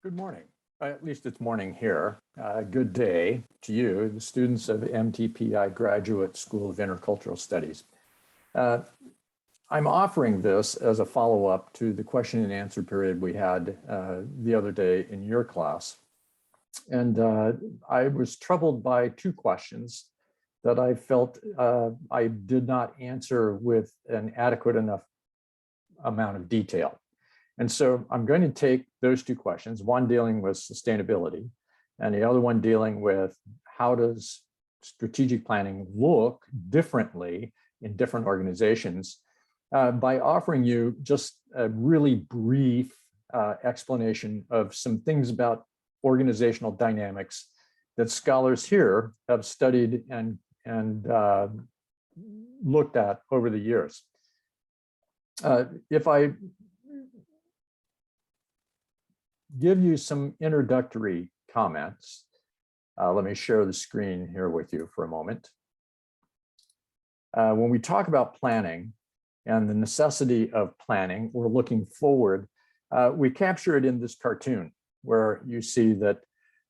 Good morning. At least it's morning here. Good day to you, the students of MTPI Graduate School of Intercultural Studies. I'm offering this as a follow-up to the question and answer period we had the other day in your class. And I was troubled by two questions that I felt I did not answer with an adequate enough amount of detail. And so I'm going to take those two questions, one dealing with sustainability and the other one dealing with how does strategic planning look differently in different organizations by offering you just a really brief explanation of some things about organizational dynamics that scholars here have studied and looked at over the years. If I give you some introductory comments, let me share the screen here with you for a moment. When we talk about planning and the necessity of planning, we're looking forward. We capture it in this cartoon where you see that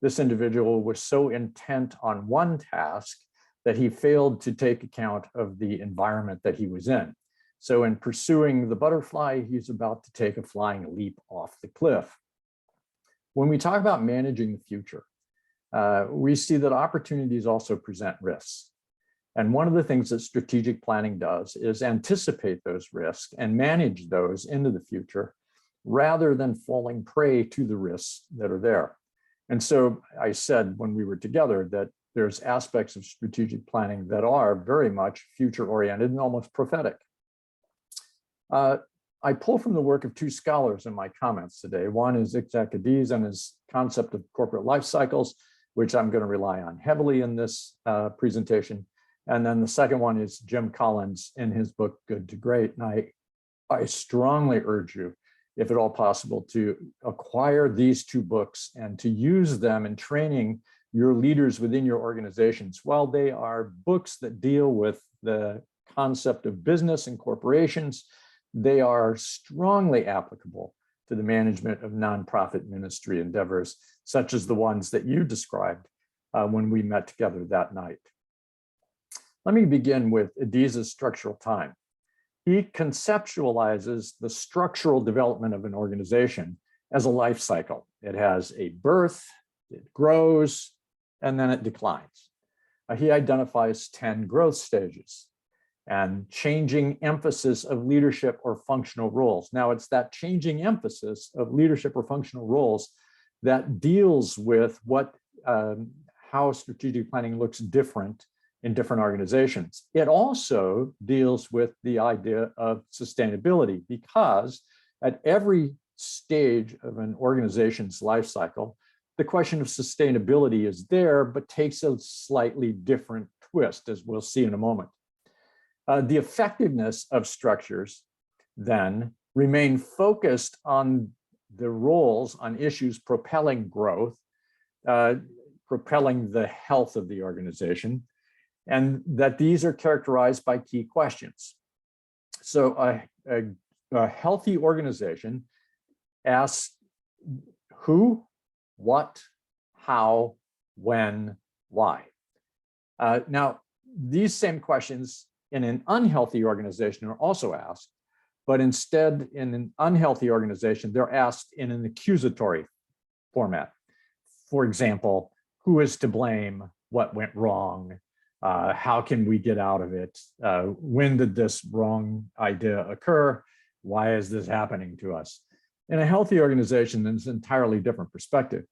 this individual was so intent on one task that he failed to take account of the environment that he was in. So in pursuing the butterfly, he's about to take a flying leap off the cliff. When we talk about managing the future, we see that opportunities also present risks. And one of the things that strategic planning does is anticipate those risks and manage those into the future rather than falling prey to the risks that are there. And so I said when we were together that there's aspects of strategic planning that are very much future-oriented and almost prophetic. I pull from the work of two scholars in my comments today. One is Isaac Addenda and his concept of corporate life cycles, which I'm going to rely on heavily in this presentation. And then the second one is Jim Collins in his book, Good to Great. And I strongly urge you, if at all possible, to acquire these two books and to use them in training your leaders within your organizations. While they are books that deal with the concept of business and corporations, they are strongly applicable to the management of nonprofit ministry endeavors, such as the ones that you described when we met together that night. Let me begin with Addenda's structural time. He conceptualizes the structural development of an organization as a life cycle. It has a birth, it grows, and then it declines. He identifies 10 growth stages and changing emphasis of leadership or functional roles. Now, it's that changing emphasis of leadership or functional roles that deals with how strategic planning looks different in different organizations. It also deals with the idea of sustainability, because at every stage of an organization's life cycle, the question of sustainability is there, but takes a slightly different twist, as we'll see in a moment. The effectiveness of structures then remain focused on the roles, on issues propelling growth, propelling the health of the organization, and that these are characterized by key questions. So a healthy organization asks who, what, how, when, why. Now, these same questions in an unhealthy organization are also asked, but instead in an unhealthy organization, they're asked in an accusatory format. For example, who is to blame? What went wrong? How can we get out of it? When did this wrong idea occur? Why is this happening to us? In a healthy organization, there's an entirely different perspective.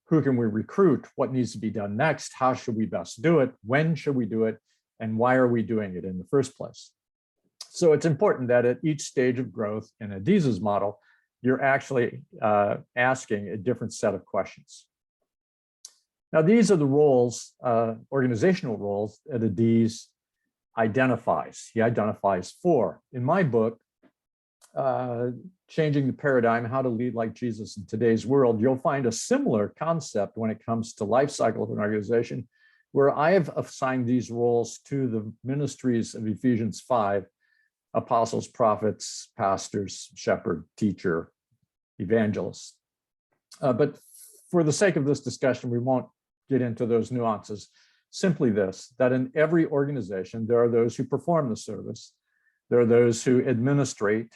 Who can we recruit? What needs to be done next? How should we best do it? When should we do it? And why are we doing it in the first place? So it's important that at each stage of growth in Addenda's model, you're actually asking a different set of questions. Now, these are the roles, organizational roles that Addenda identifies. He identifies 4. In my book, Changing the Paradigm, How to Lead Like Jesus in Today's World, you'll find a similar concept when it comes to life cycle of an organization, where I have assigned these roles to the ministries of Ephesians 5, apostles, prophets, pastors, shepherd, teacher, evangelists. But for the sake of this discussion, we won't get into those nuances. Simply this, that in every organization, there are those who perform the service. There are those who administrate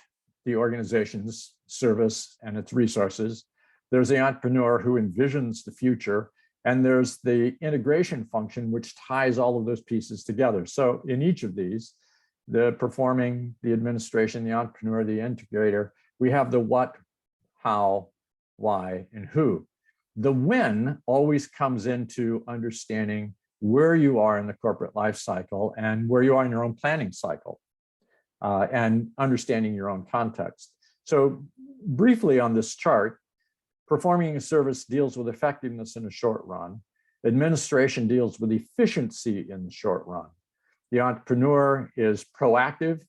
the organization's service and its resources. There's the entrepreneur who envisions the future. And there's the integration function, which ties all of those pieces together. So in each of these, the performing, the administration, the entrepreneur, the integrator, we have the what, how, why, and who. The when always comes into understanding where you are in the corporate life cycle and where you are in your own planning cycle, and understanding your own context. So briefly on this chart, performing a service deals with effectiveness in the short run. Administration deals with efficiency in the short run. The entrepreneur is proactive,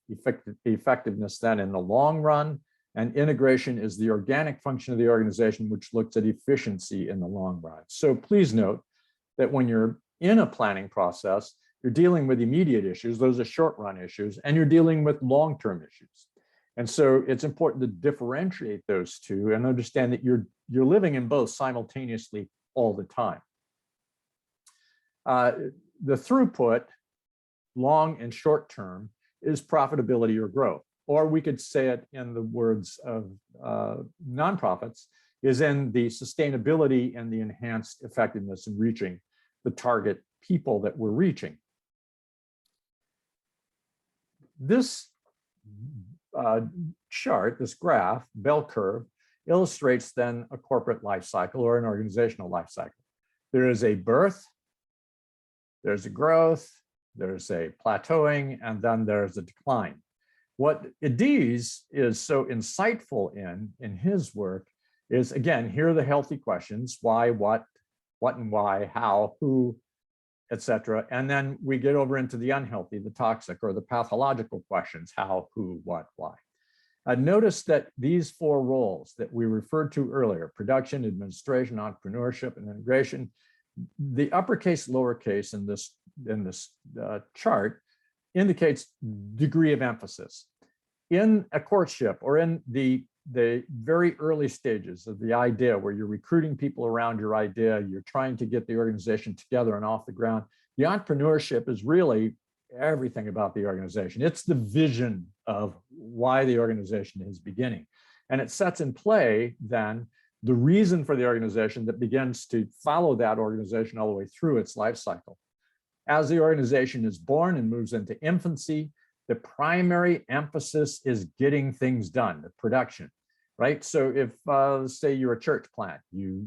effectiveness then in the long run, and integration is the organic function of the organization, which looks at efficiency in the long run. So please note that when you're in a planning process, you're dealing with immediate issues, those are short run issues, and you're dealing with long-term issues. And so it's important to differentiate those two and understand that you're living in both simultaneously all the time. The throughput, long and short term, is profitability or growth. Or we could say it in the words of nonprofits, is in the sustainability and the enhanced effectiveness in reaching the target people that we're reaching. This chart, this graph, bell curve, illustrates then a corporate life cycle or an organizational life cycle. There is a birth, there's a growth, there's a plateauing, and then there's a decline. What Addenda is so insightful in his work is, again, here are the healthy questions: why, what and why, how, who, etc. And then we get over into the unhealthy, the toxic, or the pathological questions: how, who, what, why. Notice that these four roles that we referred to earlier, production, administration, entrepreneurship, and integration, the uppercase, lowercase in this chart indicates degree of emphasis. In a courtship or in the very early stages of the idea, where you're recruiting people around your idea, you're trying to get the organization together and off the ground, the entrepreneurship is really everything about the organization. It's the vision of why the organization is beginning. And it sets in play then the reason for the organization that begins to follow that organization all the way through its life cycle. As the organization is born and moves into infancy, the primary emphasis is getting things done, the production, right? So if, say you're a church plant, you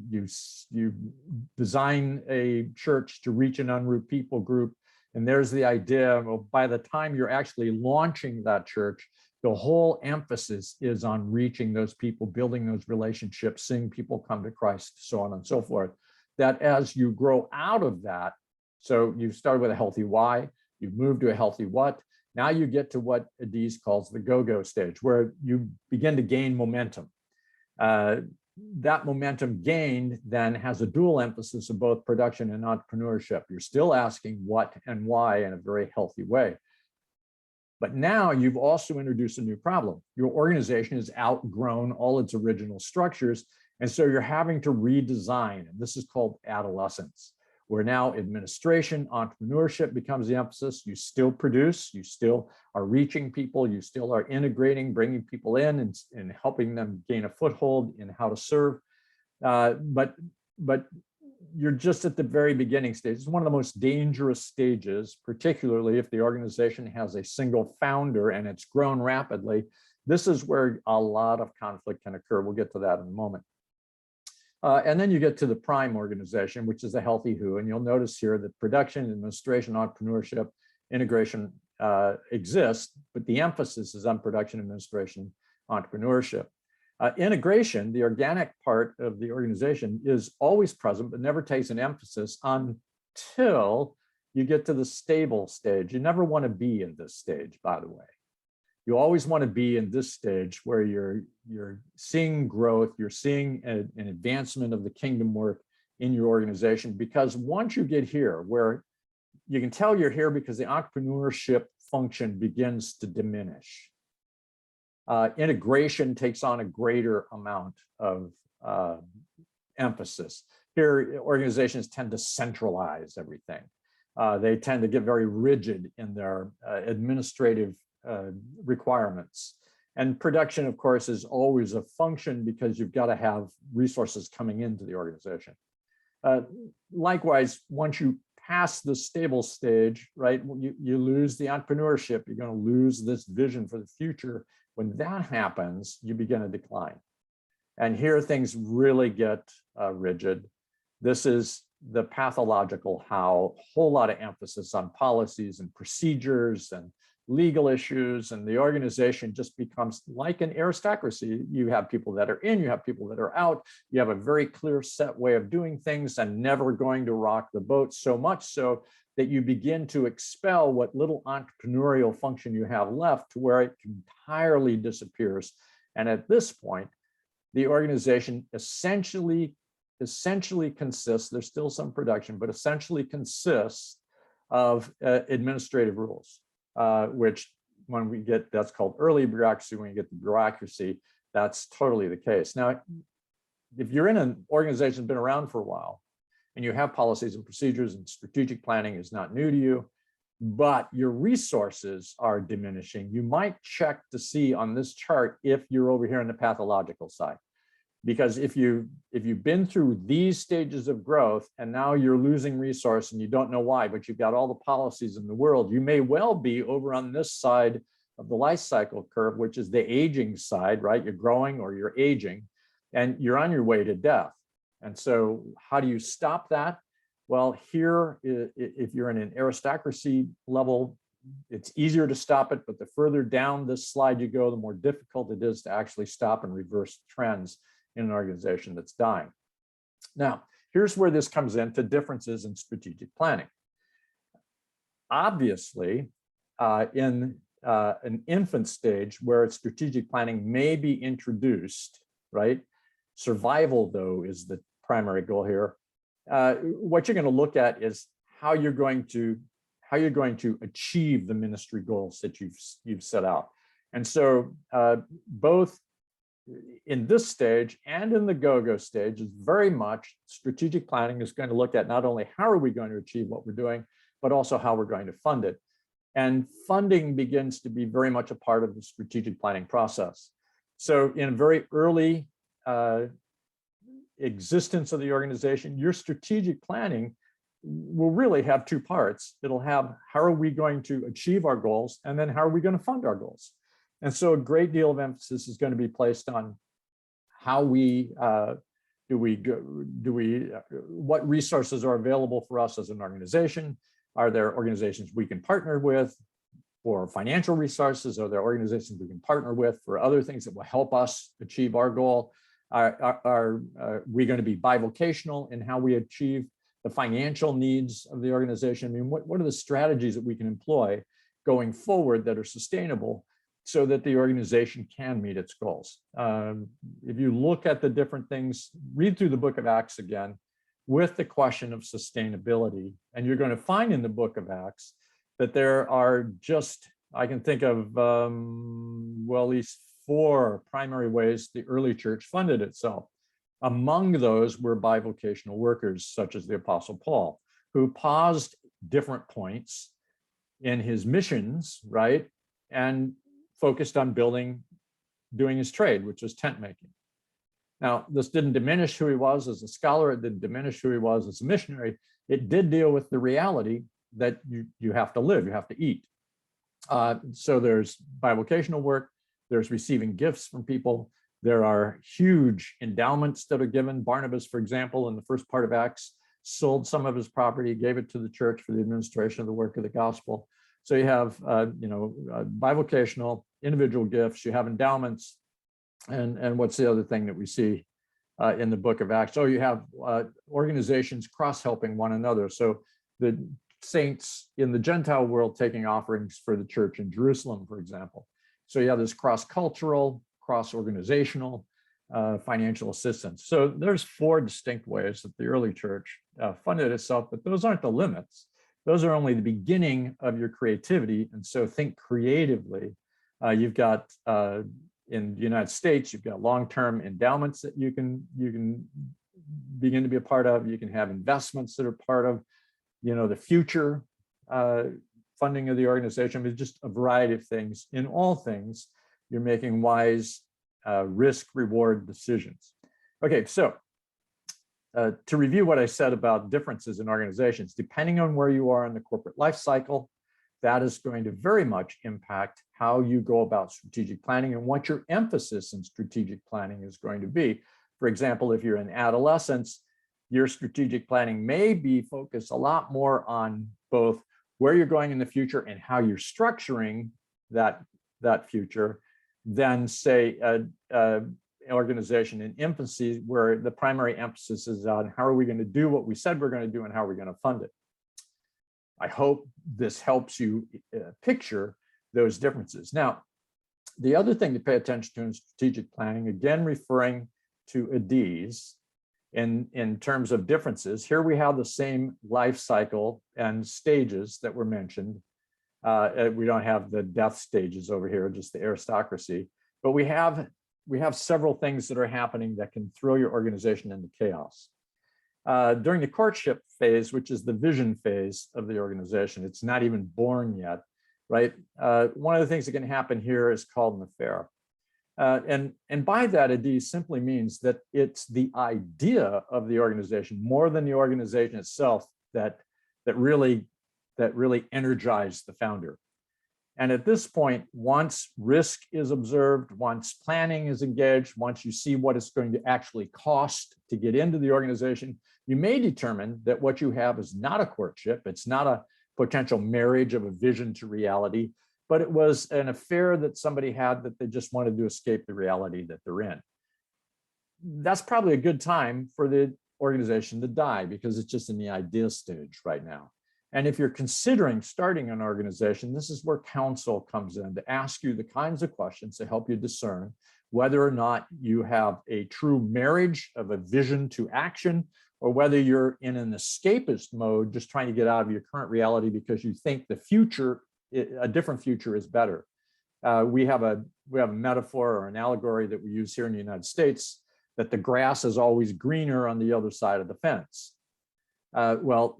design a church to reach an unreached people group, and there's the idea, well, by the time you're actually launching that church, the whole emphasis is on reaching those people, building those relationships, seeing people come to Christ, so on and so forth. That as you grow out of that, so you started with a healthy why, you've moved to a healthy what, now you get to what Addenda calls the go-go stage, where you begin to gain momentum. That momentum gained then has a dual emphasis of both production and entrepreneurship. You're still asking what and why in a very healthy way. But now you've also introduced a new problem. Your organization has outgrown all its original structures, and so you're having to redesign, and this is called adolescence, where now administration, entrepreneurship becomes the emphasis. You still produce, you still are reaching people, you still are integrating, bringing people in and helping them gain a foothold in how to serve. But you're just at the very beginning stage. It's one of the most dangerous stages, particularly if the organization has a single founder and it's grown rapidly. This is where a lot of conflict can occur. We'll get to that in a moment. And then you get to the prime organization, which is a healthy who. And you'll notice here that production, administration, entrepreneurship, integration exist, but the emphasis is on production, administration, entrepreneurship. Integration, the organic part of the organization, is always present, but never takes an emphasis until you get to the stable stage. You never want to be in this stage, by the way. You always want to be in this stage where you're seeing growth, you're seeing an advancement of the kingdom work in your organization, because once you get here, where you can tell you're here because the entrepreneurship function begins to diminish. Integration takes on a greater amount of emphasis. Here, organizations tend to centralize everything. They tend to get very rigid in their administrative requirements. And production, of course, is always a function because you've got to have resources coming into the organization. Likewise, once you pass the stable stage, right, you lose the entrepreneurship, you're going to lose this vision for the future. When that happens, you begin to decline. And here things really get rigid. This is the pathological how, whole lot of emphasis on policies and procedures and legal issues, and the organization just becomes like an aristocracy. You have people that are in, you have people that are out, you have a very clear set way of doing things and never going to rock the boat, so much so that you begin to expel what little entrepreneurial function you have left to where it entirely disappears. And at this point, the organization essentially consists, there's still some production, but essentially consists of administrative rules. Which when we get, that's called early bureaucracy. When you get the bureaucracy, that's totally the case. Now, if you're in an organization that's been around for a while and you have policies and procedures and strategic planning is not new to you, but your resources are diminishing, you might check to see on this chart if you're over here on the pathological side. Because if you've been through these stages of growth and now you're losing resource and you don't know why, but you've got all the policies in the world, you may well be over on this side of the life cycle curve, which is the aging side, right? You're growing or you're aging and you're on your way to death. And so how do you stop that? Well, here, if you're in an aristocracy level, it's easier to stop it, but the further down this slide you go, the more difficult it is to actually stop and reverse trends in an organization that's dying. Now, here's where this comes into differences in strategic planning. Obviously, in an infant stage where strategic planning may be introduced, right? Survival, though, is the primary goal here. What you're going to look at is how you're going to achieve the ministry goals that you've set out. And so both in this stage and in the go-go stage is very much strategic planning is going to look at not only how are we going to achieve what we're doing, but also how we're going to fund it. And funding begins to be very much a part of the strategic planning process. So in a very early existence of the organization, your strategic planning will really have two parts. It'll have how are we going to achieve our goals, and then how are we going to fund our goals. And so a great deal of emphasis is going to be placed on how what resources are available for us as an organization? Are there organizations we can partner with for financial resources? Are there organizations we can partner with for other things that will help us achieve our goal? Are we going to be bivocational in how we achieve the financial needs of the organization? I mean, what are the strategies that we can employ going forward that are sustainable so that the organization can meet its goals? If you look at the different things, read through the book of Acts again with the question of sustainability, and you're going to find in the book of Acts that there are just, I can think of, well, at least 4 primary ways the early church funded itself. Among those were bivocational workers, such as the Apostle Paul, who paused different points in his missions, right, and focused on doing his trade, which was tent making. Now, this didn't diminish who he was as a scholar. It didn't diminish who he was as a missionary. It did deal with the reality that you have to live, you have to eat. So there's bivocational work, there's receiving gifts from people. There are huge endowments that are given. Barnabas, for example, in the first part of Acts, sold some of his property, gave it to the church for the administration of the work of the gospel. So you have, bivocational, individual gifts, you have endowments, and what's the other thing that we see in the book of Acts? So you have organizations cross-helping one another. So the saints in the Gentile world taking offerings for the church in Jerusalem, for example. So you have this cross-cultural, cross-organizational financial assistance. So there's 4 distinct ways that the early church funded itself, but those aren't the limits. Those are only the beginning of your creativity. And so think creatively. You've got, in the United States, you've got long-term endowments that you can begin to be a part of. You can have investments that are part of, the future funding of the organization. I mean, just a variety of things. In all things, you're making wise risk-reward decisions. Okay, so to review what I said about differences in organizations, depending on where you are in the corporate life cycle, that is going to very much impact how you go about strategic planning and what your emphasis in strategic planning is going to be. For example, if you're in adolescence, your strategic planning may be focused a lot more on both where you're going in the future and how you're structuring that future than, say, an organization in infancy, where the primary emphasis is on how are we going to do what we said we're going to do and how are we going to fund it. I hope this helps you picture those differences. Now, the other thing to pay attention to in strategic planning, again referring to Addenda, in terms of differences, here we have the same life cycle and stages that were mentioned. We don't have the death stages over here, just the aristocracy, but we have several things that are happening that can throw your organization into chaos. During the courtship phase, which is the vision phase of the organization, it's not even born yet, right? One of the things that can happen here is called an affair. And by that, Addenda simply means that it's the idea of the organization more than the organization itself that really energized the founder. And at this point, once risk is observed, once planning is engaged, once you see what it's going to actually cost to get into the organization, you may determine that what you have is not a courtship, it's not a potential marriage of a vision to reality, but it was an affair that somebody had that they just wanted to escape the reality that they're in. That's probably a good time for the organization to die, because it's just in the idea stage right now. And if you're considering starting an organization, this is where counsel comes in to ask you the kinds of questions to help you discern whether or not you have a true marriage of a vision to action, or whether you're in an escapist mode, just trying to get out of your current reality because you think the future, a different future, is better. We have a metaphor or an allegory that we use here in the United States, that the grass is always greener on the other side of the fence. Well,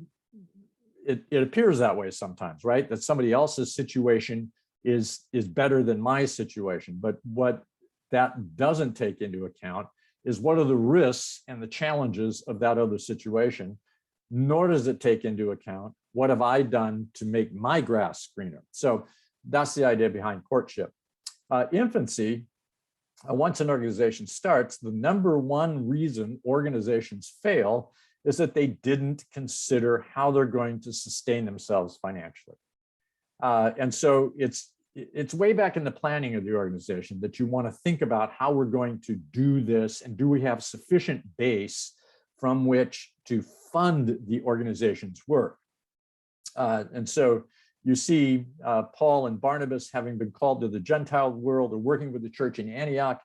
it appears that way sometimes, right? That somebody else's situation is better than my situation. But what that doesn't take into account is what are the risks and the challenges of that other situation, nor does it take into account what have I done to make my grass greener. So that's the idea behind courtship. Infancy, once an organization starts, the number one reason organizations fail is that they didn't consider how they're going to sustain themselves financially. And so it's way back in the planning of the organization that you want to think about how we're going to do this, and do we have sufficient base from which to fund the organization's work. And so you see Paul and Barnabas having been called to the Gentile world, or working with the church in Antioch.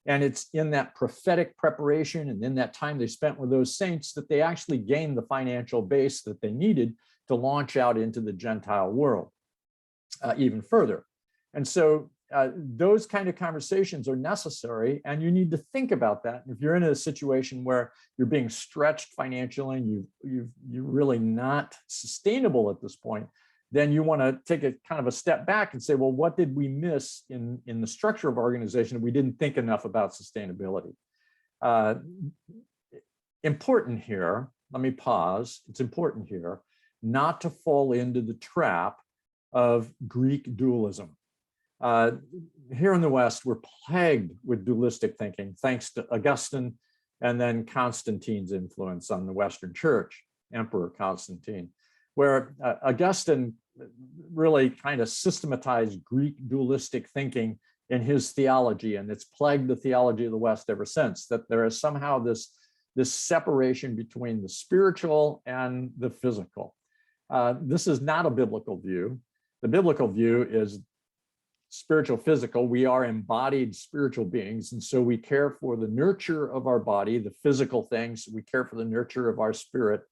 And it's in that prophetic preparation and in that time they spent with those saints that they actually gained the financial base that they needed to launch out into the Gentile world even further. And so those kind of conversations are necessary, and you need to think about that. If you're in a situation where you're being stretched financially and you're really not sustainable at this point, then you want to take a kind of a step back and say, well, what did we miss in the structure of our organization? We didn't think enough about sustainability. Important here, let me pause. It's important here not to fall into the trap of Greek dualism. Here in the West, we're plagued with dualistic thinking, thanks to Augustine and then Constantine's influence on the Western Church, Emperor Constantine, where Augustine really kind of systematized Greek dualistic thinking in his theology, and it's plagued the theology of the West ever since, that there is somehow this separation between the spiritual and the physical. This is not a biblical view. The biblical view is spiritual, physical. We are embodied spiritual beings, and so we care for the nurture of our body, the physical things. We care for the nurture of our spirit.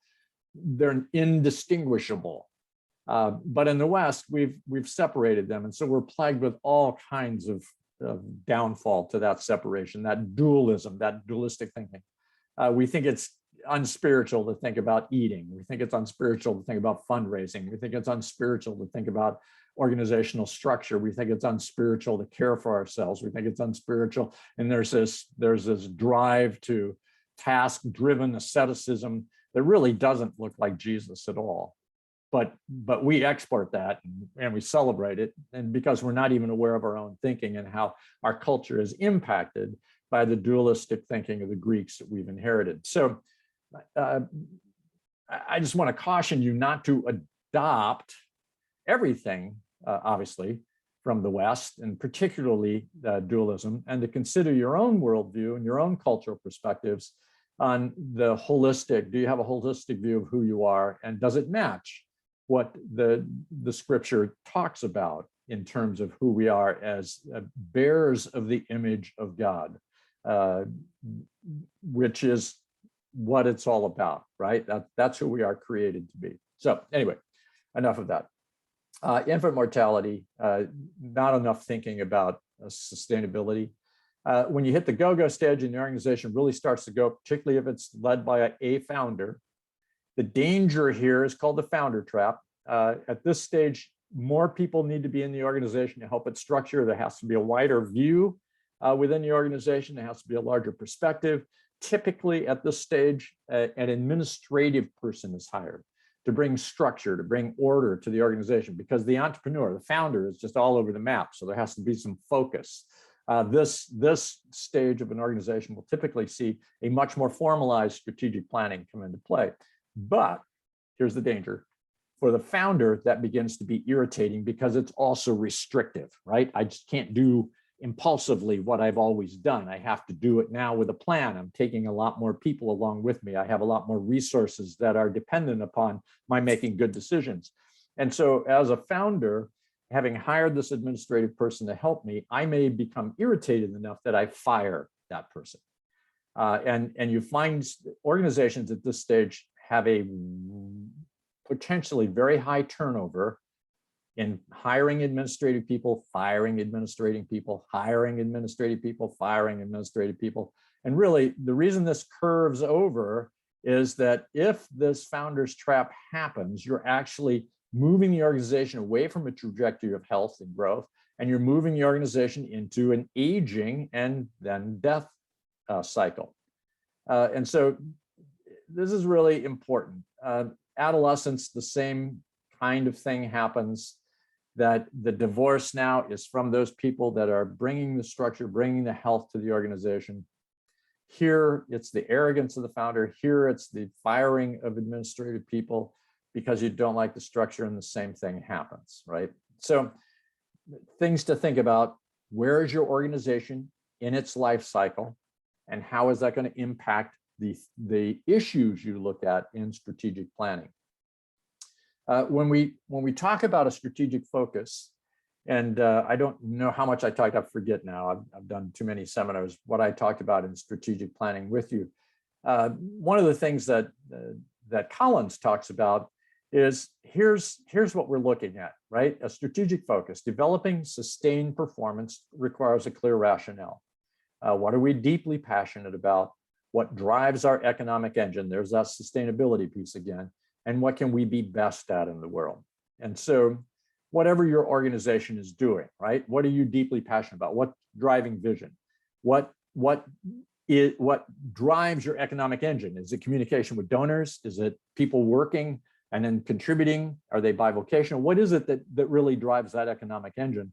They're indistinguishable. But in the West, we've separated them, and so we're plagued with all kinds of downfall to that separation, that dualism, that dualistic thinking. We think it's unspiritual to think about eating. We think it's unspiritual to think about fundraising. We think it's unspiritual to think about organizational structure. We think it's unspiritual to care for ourselves. We think it's unspiritual. And there's this drive to task-driven asceticism that really doesn't look like Jesus at all. But we export that and we celebrate it, and because we're not even aware of our own thinking and how our culture is impacted by the dualistic thinking of the Greeks that we've inherited. So I just want to caution you not to adopt everything, obviously, from the West, and particularly dualism, and to consider your own worldview and your own cultural perspectives on the holistic. Do you have a holistic view of who you are, and does it match what the scripture talks about in terms of who we are as bearers of the image of God, which is what it's all about, right? That's who we are created to be. So anyway, enough of that. Infant mortality, not enough thinking about sustainability. When you hit the go-go stage and the organization really starts to go, particularly if it's led by a founder, the danger here is called the founder trap. At this stage, more people need to be in the organization to help it structure. There has to be a wider view within the organization. There has to be a larger perspective. Typically at this stage, an administrative person is hired to bring structure, to bring order to the organization, because the entrepreneur, the founder, is just all over the map. So there has to be some focus. This stage of an organization will typically see a much more formalized strategic planning come into play. But here's the danger. For the founder, that begins to be irritating because it's also restrictive, right? I just can't do impulsively what I've always done. I have to do it now with a plan. I'm taking a lot more people along with me. I have a lot more resources that are dependent upon my making good decisions. And so as a founder, having hired this administrative person to help me, I may become irritated enough that I fire that person. And you find organizations at this stage have a potentially very high turnover in hiring administrative people, firing administrative people, hiring administrative people, firing administrative people. And really, the reason this curves over is that if this founder's trap happens, you're actually moving the organization away from a trajectory of health and growth, and you're moving the organization into an aging and then death cycle. And so this is really important. Adolescence, the same kind of thing happens, that the divorce now is from those people that are bringing the structure, bringing the health to the organization. Here, it's the arrogance of the founder. Here, it's the firing of administrative people because you don't like the structure, and the same thing happens, right? So things to think about: where is your organization in its life cycle, and how is that going to impact the issues you look at in strategic planning? When we talk about a strategic focus, and I don't know how much I talked, I forget now. I've done too many seminars, what I talked about in strategic planning with you. One of the things that Collins talks about is here's what we're looking at, right? A strategic focus. Developing sustained performance requires a clear rationale. What are we deeply passionate about? What drives our economic engine? There's that sustainability piece again. And what can we be best at in the world? And so whatever your organization is doing, right? What are you deeply passionate about? What driving vision? What drives your economic engine? Is it communication with donors? Is it people working and then contributing? Are they bivocational? What is it that really drives that economic engine?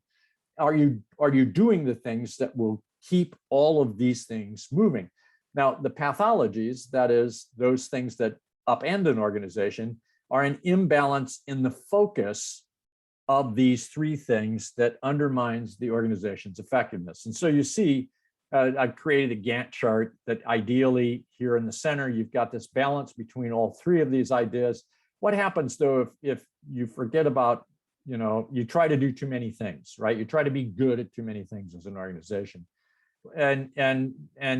Are you doing the things that will keep all of these things moving? Now, the pathologies, that is, those things that upend an organization, are an imbalance in the focus of these three things that undermines the organization's effectiveness. And so you see, I've created a Gantt chart that ideally here in the center, you've got this balance between all three of these ideas. What happens though if you forget about, you try to do too many things, right? You try to be good at too many things as an organization. And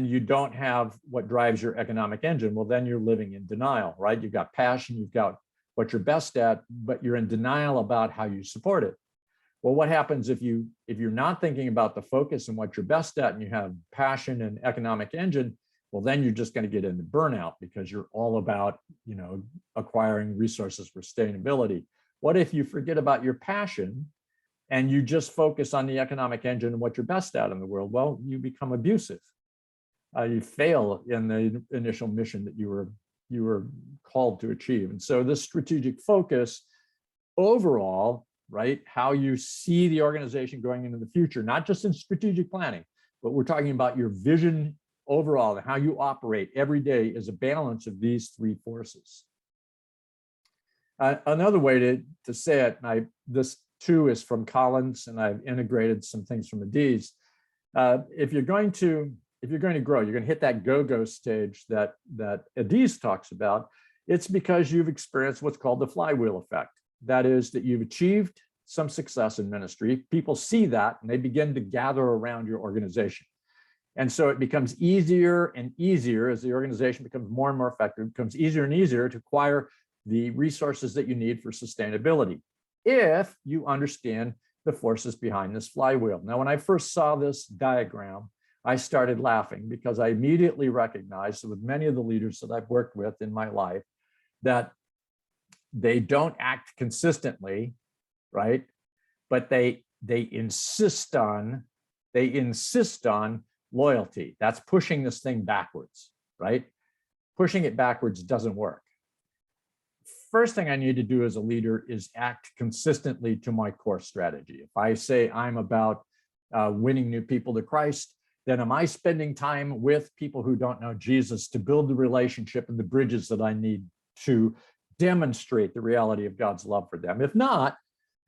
you don't have what drives your economic engine, well, then you're living in denial, right? You've got passion, you've got what you're best at, but you're in denial about how you support it. Well, what happens if you're not thinking about the focus and what you're best at, and you have passion and economic engine, well, then you're just going to get into burnout because you're all about, acquiring resources for sustainability. What if you forget about your passion and you just focus on the economic engine and what you're best at in the world? Well, you become abusive. You fail in the initial mission that you were called to achieve. And so this strategic focus overall, right, how you see the organization going into the future, not just in strategic planning, but we're talking about your vision overall and how you operate every day is a balance of these three forces. Another way to say it, this too is from Collins, and I've integrated some things from Addenda. If you're going to grow, you're going to hit that go-go stage that Addenda talks about. It's because you've experienced what's called the flywheel effect. That is that you've achieved some success in ministry. People see that and they begin to gather around your organization. And so it becomes easier and easier as the organization becomes more and more effective, it becomes easier and easier to acquire the resources that you need for sustainability, if you understand the forces behind this flywheel. Now, when I first saw this diagram, I started laughing because I immediately recognized with many of the leaders that I've worked with in my life that they don't act consistently, right? But they insist on loyalty. That's pushing this thing backwards, right? Pushing it backwards doesn't work. First thing I need to do as a leader is act consistently to my core strategy. If I say I'm about winning new people to Christ, then am I spending time with people who don't know Jesus to build the relationship and the bridges that I need to demonstrate the reality of God's love for them? If not,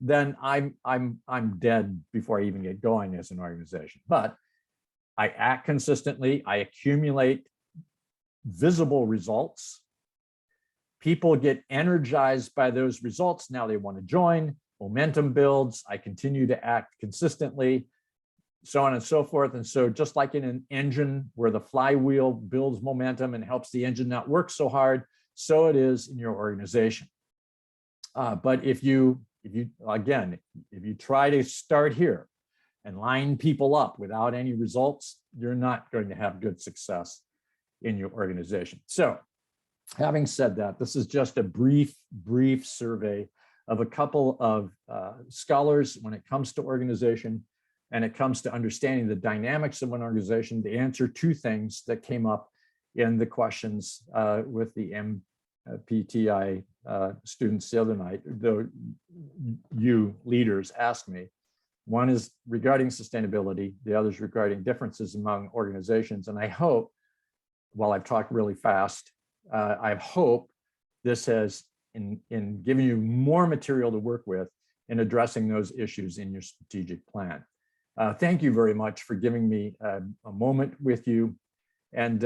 then I'm dead before I even get going as an organization. But I act consistently, I accumulate visible results. People get energized by those results. Now they want to join, momentum builds, I continue to act consistently, so on and so forth. And so just like in an engine where the flywheel builds momentum and helps the engine not work so hard, so it is in your organization. But if you try to start here and line people up without any results, you're not going to have good success in your organization. So having said that, this is just a brief survey of a couple of scholars when it comes to organization and it comes to understanding the dynamics of an organization to answer two things that came up in the questions with the MTPI students the other night, though you leaders asked me. One is regarding sustainability, the other is regarding differences among organizations. And I hope, while I've talked really fast, I hope this has in giving you more material to work with in addressing those issues in your strategic plan. Thank you very much for giving me a moment with you, and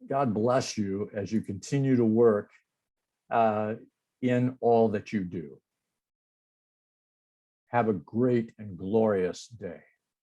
God bless you as you continue to work in all that you do. Have a great and glorious day.